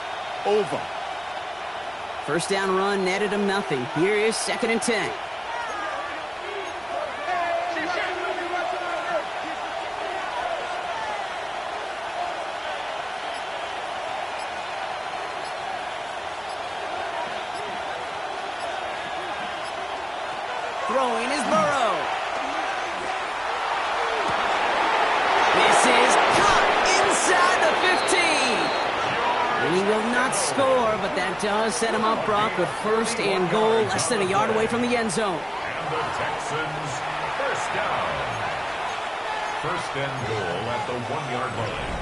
Speaker 2: Over.
Speaker 1: First down run netted him nothing. Here is 2nd and 10. Throwing is Burrow. This is caught inside the 15. And he will not score, but that does set him up, Brock, with 1st and goal, less than a yard away from the end zone.
Speaker 4: And the Texans, first down. 1st and goal at the 1-yard line.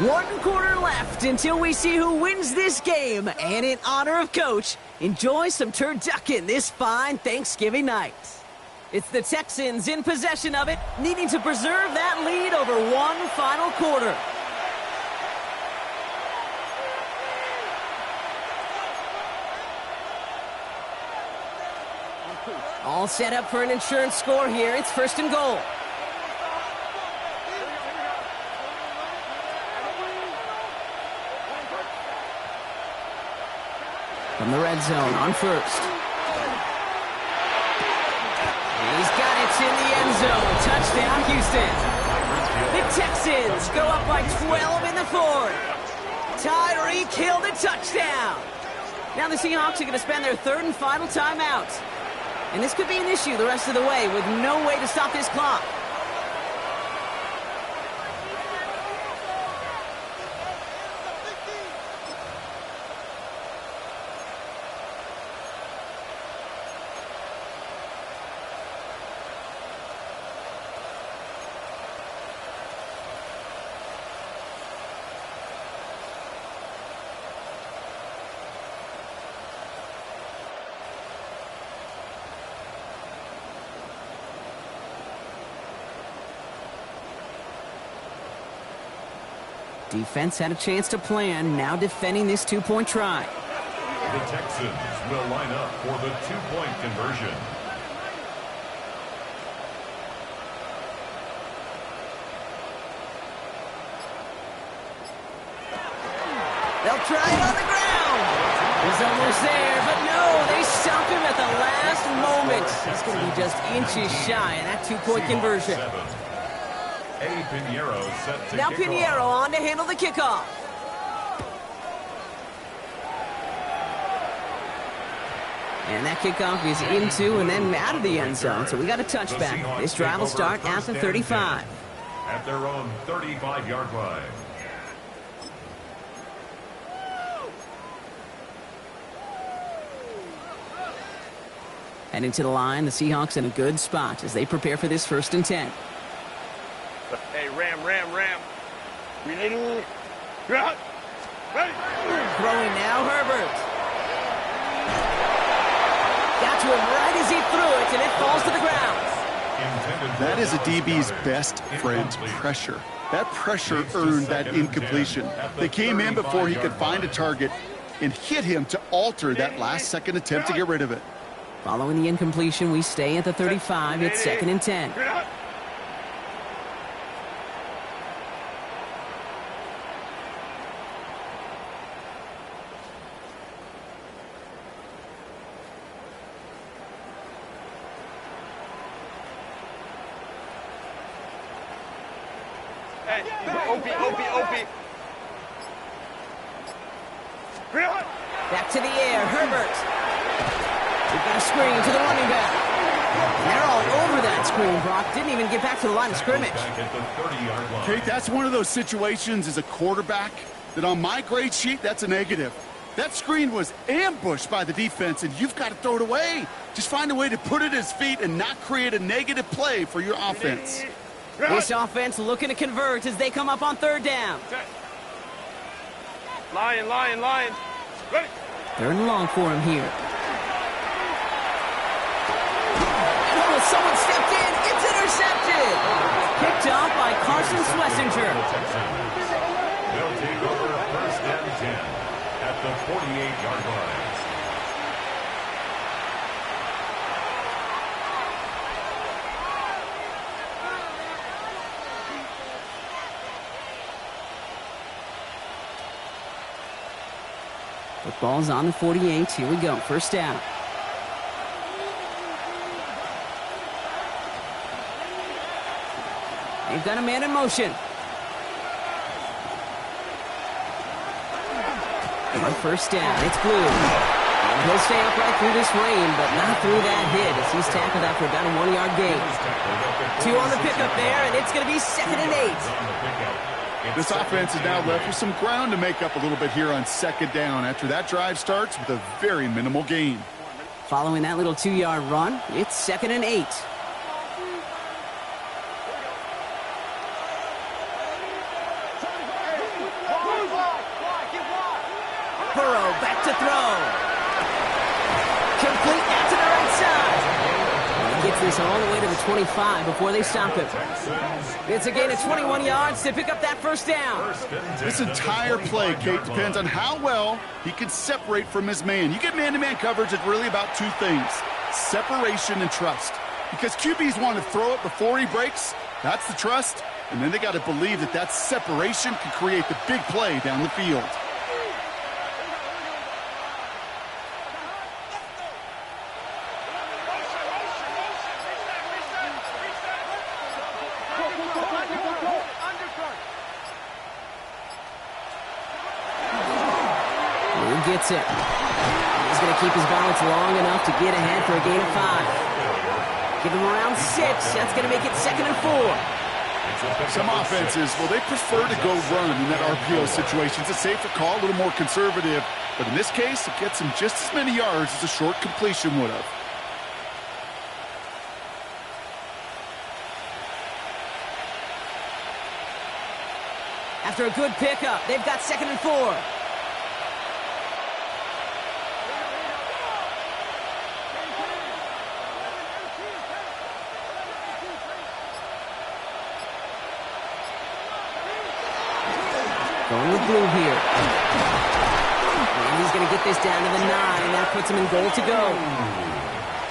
Speaker 1: 1 quarter left until we see who wins this game. And in honor of Coach, enjoy some turducken this fine Thanksgiving night. It's the Texans in possession of it, needing to preserve that lead over one final quarter. All set up for an insurance score here. It's 1st and goal. From the red zone on 1st. He's got it in the end zone. Touchdown, Houston. The Texans go up by 12 in the 4th. Tyreek Hill the touchdown. Now the Seahawks are going to spend their 3rd and final timeout. And this could be an issue the rest of the way with no way to stop this clock. Defense had a chance to plan, now defending this 2-point try.
Speaker 4: The Texans will line up for the 2-point conversion.
Speaker 1: They'll try it on the ground. He's almost there, but no, they stop him at the last moment. He's going to be just inches shy of that 2-point conversion.
Speaker 4: Pinheiro set to
Speaker 1: now
Speaker 4: kick
Speaker 1: Pinheiro
Speaker 4: off.
Speaker 1: on to handle the kickoff. And that kickoff is into and then out of the end zone. So we got a touchback. This drive will start at the 35.
Speaker 4: At their own 35-yard line.
Speaker 1: And into the line, the Seahawks in a good spot as they prepare for this 1st and 10.
Speaker 3: Hey, Ram. Ready? You're out. Ready.
Speaker 1: Throwing now, Herbert. Got to him right as he threw it, and it falls to the ground.
Speaker 2: That is a DB's best friend, pressure. That pressure earned that incompletion. They came in before he could find a target and hit him to alter that last-second attempt to get rid of it.
Speaker 1: Following the incompletion, we stay at the 35. It's 2nd and 10.
Speaker 3: Hey, Opie.
Speaker 1: Back to the air, Herbert. We've got a screen to the running back. And they're all over that screen, Brock. Didn't even get back to the line of scrimmage.
Speaker 2: Kate, that's one of those situations as a quarterback that on my grade sheet, that's a negative. That screen was ambushed by the defense, and you've got to throw it away. Just find a way to put it at his feet and not create a negative play for your offense.
Speaker 1: This offense looking to convert as they come up on third down.
Speaker 3: Lion. Ready.
Speaker 1: Third and long for him here. Oh, someone stepped in. It's intercepted. Picked off by Carson Schlesinger.
Speaker 4: They'll take over first and 10 at the 48-yard line.
Speaker 1: Football's on the 48. Here we go. First down. They've got a man in motion. On first down, it's Blue. And he'll stay upright through this rain, but not through that hit as he's tackled after about a 1-yard gain. 2 on the pickup there, and it's going to be 2nd and 8.
Speaker 2: This offense is now left with some ground to make up a little bit here on 2nd down after that drive starts with a very minimal gain.
Speaker 1: Following that little 2-yard run, it's 2nd and 8. Burrow back to throw. Complete out to the right side. He gets this all the way to the 25 before they stop him. It's a gain of 21 yards to pick up that first down.
Speaker 2: This entire play, Kate, depends on how well he can separate from his man. You get man-to-man coverage, it's really about 2 things: separation and trust. Because QBs want to throw it before he breaks. That's the trust. And then they got to believe that that separation can create the big play down the field.
Speaker 1: Gets it. He's going to keep his balance long enough to get ahead for a gain of 5. Give him around 6. That's going to make it 2nd and 4.
Speaker 2: Some offenses, well, they prefer to go run in that RPO situation. It's a safer call, a little more conservative. But in this case, it gets him just as many yards as a short completion would have.
Speaker 1: After a good pickup, they've got 2nd and 4. Going with Blue here. And he's going to get this down to the 9. That puts him in goal to go.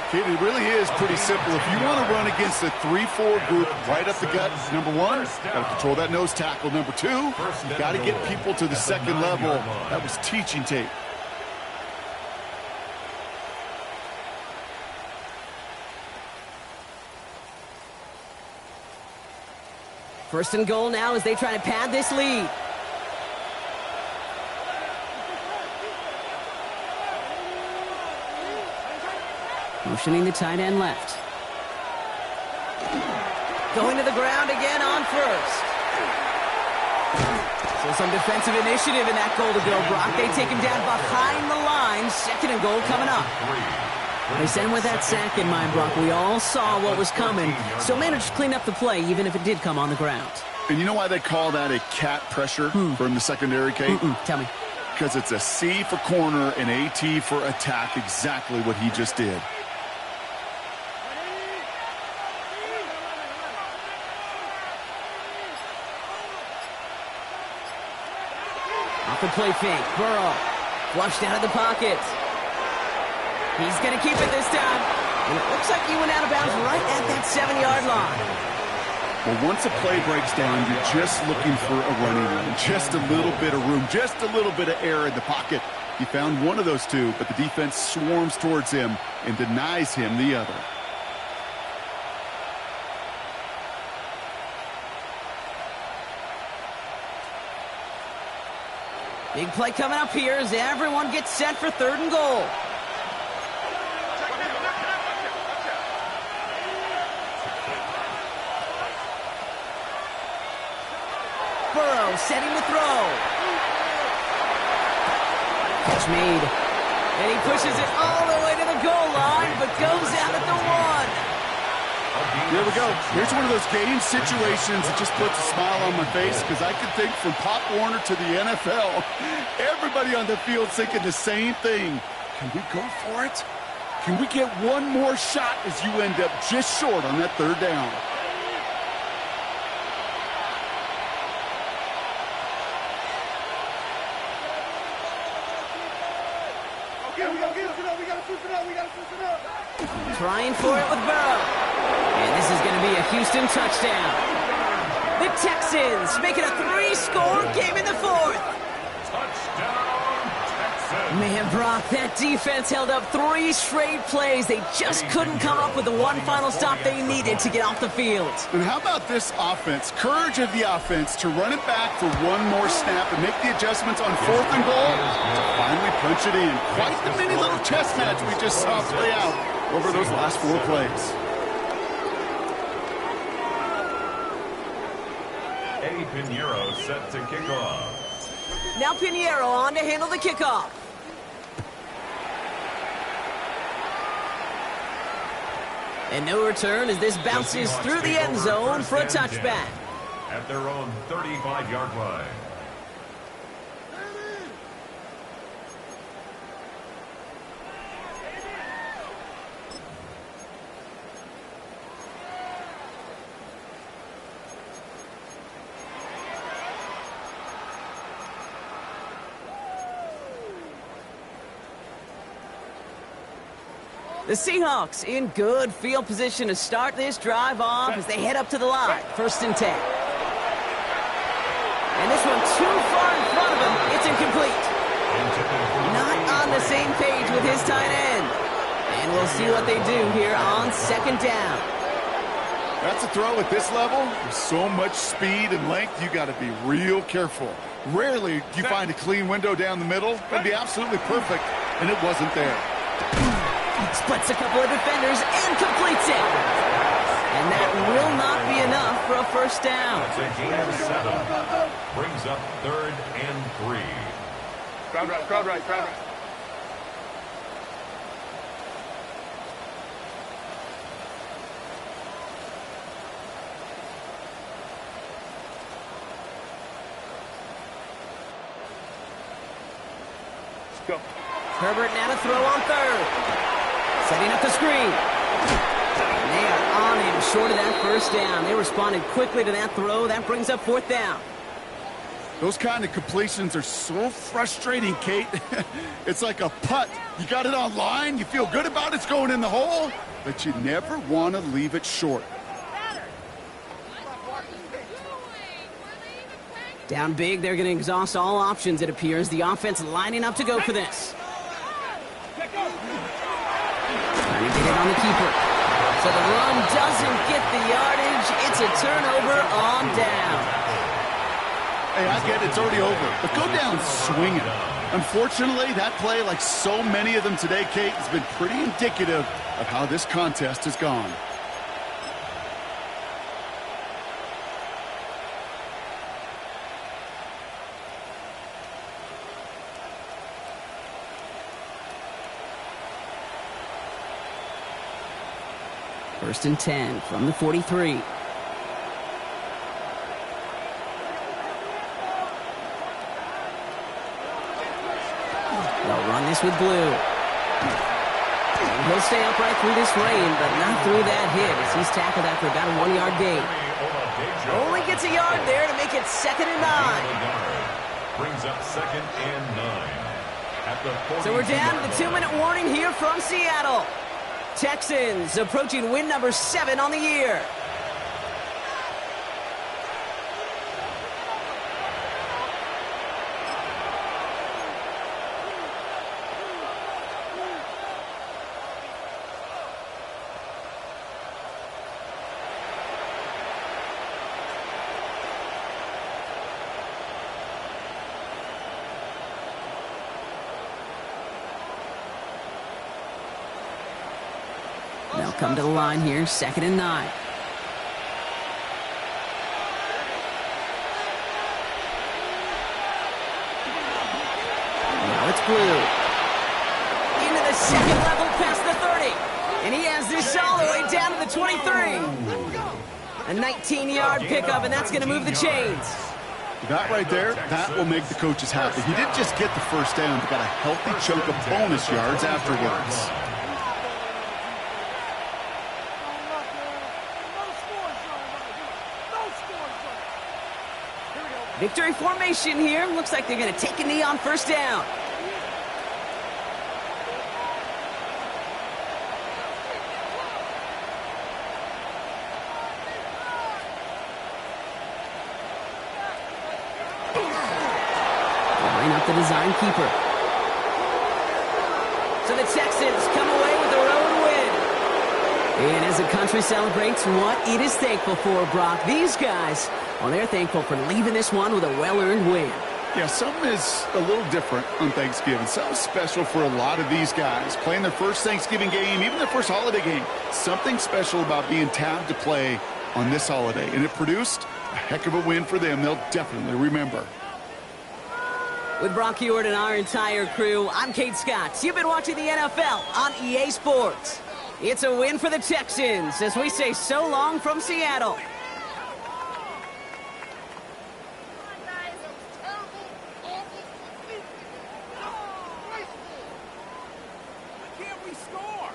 Speaker 2: Kid, it really is pretty simple. If you want to run against a 3-4 group right up the gut, number 1, got to control that nose tackle. Number 2, you got to get people to the 2nd level. That was teaching tape.
Speaker 1: First and goal now as they try to pad this lead. Motioning the tight end left. Going to the ground again on first. So some defensive initiative in that goal to go, Brock. They take him down behind the line. 2nd and goal coming up. They sent him with that sack in mind, Brock. We all saw what was coming, so managed to clean up the play, even if it did come on the ground.
Speaker 2: And you know why they call that a cat pressure from the secondary, Kate?
Speaker 1: Tell me.
Speaker 2: Because it's a C for corner and a T for attack, exactly what he just did.
Speaker 1: Off the play fake, Burrow flushed out of the pocket. He's going to keep it this time. And it looks like he went out of bounds right at that 7-yard line.
Speaker 2: Well, once a play breaks down, you're just looking for a running room. Just a little bit of room, just a little bit of air in the pocket. He found one of those 2, but the defense swarms towards him and denies him the other.
Speaker 1: Big play coming up here as everyone gets set for 3rd and goal. Burrow setting the throw. catch made. And he pushes it all the way to the goal line, but goes out at the 1.
Speaker 2: Here we go. Here's one of those game situations that just puts a smile on my face because I can think from Pop Warner to the NFL, everybody on the field thinking the same thing. Can we go for it? Can we get one more shot as you end up just short on that third down?
Speaker 1: Trying for it with Burrow. And this is going to be a Houston touchdown. The Texans make it a 3-score game in the 4th.
Speaker 4: Touchdown, Texans.
Speaker 1: Man, Brock, that defense held up 3 straight plays. They just couldn't come up with the one final stop they needed to get off the field.
Speaker 2: And how about this offense? Courage of the offense to run it back for one more snap and make the adjustments on 4th and goal to finally punch it in. Quite the mini little chess match we just saw play out over those last 4 plays.
Speaker 4: Eddie Pinheiro set to kick off.
Speaker 1: Now Pinheiro on to handle the kickoff. And no return as this bounces through the end zone for a touchback.
Speaker 4: At their own 35-yard line.
Speaker 1: The Seahawks in good field position to start this drive off as they head up to the line. 1st and 10. And this one too far in front of him. It's incomplete. Not on the same page with his tight end. And we'll see what they do here on 2nd down.
Speaker 2: That's a throw at this level. With so much speed and length, you got to be real careful. Rarely do you find a clean window down the middle. It'd be absolutely perfect, and it wasn't there.
Speaker 1: Splits a couple of defenders and completes it. And that will not be enough for a 1st down.
Speaker 4: It's a gain of 7. Brings up 3rd and 3.
Speaker 3: Crowd right, crowd right, crowd right. Let's go.
Speaker 1: Herbert now to throw on 3rd. Setting up the screen. And they are on him short of that 1st down. They responded quickly to that throw. That brings up 4th down.
Speaker 2: Those kind of completions are so frustrating, Kate. It's like a putt. You got it on line, you feel good about it's going in the hole, but you never want to leave it short.
Speaker 1: Down big, they're going to exhaust all options, it appears. The offense lining up to go for this. Trying to get it on the keeper. So the run doesn't get the yardage. It's a turnover on down.
Speaker 2: Hey, I get it, it's already over, but go down swinging. Unfortunately, that play, like so many of them today, Kate, has been pretty indicative of how this contest has gone.
Speaker 1: First and 10 from the 43. They'll run this with Blue. He'll stay upright through this rain, but not through that hit as he's tackled after about a 1-yard gain. Only gets a yard there to make it 2nd and 9.
Speaker 4: Brings up 2nd and 9. At the
Speaker 1: So we're down to the 2-minute warning here from Seattle. Texans approaching win number 7 on the year. They'll come to the line here, 2nd and 9. Now it's blue. Into the second level past the 30. And he has this all the way down to the 23. A 19-yard pickup, and that's going to move the chains.
Speaker 2: That right there, that will make the coaches happy. He didn't just get the first down, but got a healthy chunk of bonus yards afterwards.
Speaker 1: Victory formation here. Looks like they're going to take a knee on first down. Line up the design keeper. So the Texans come away with their own win. And as the country celebrates what it is thankful for, Brock, these guys, well, they're thankful for leaving this one with a well-earned win.
Speaker 2: Yeah, something is a little different on Thanksgiving. Something special for a lot of these guys. Playing their first Thanksgiving game, even their first holiday game. Something special about being tabbed to play on this holiday. And it produced a heck of a win for them. They'll definitely remember.
Speaker 1: With Brock Huard and our entire crew, I'm Kate Scott. You've been watching the NFL on EA Sports. It's a win for the Texans as we say so long from Seattle.
Speaker 5: Can't we score?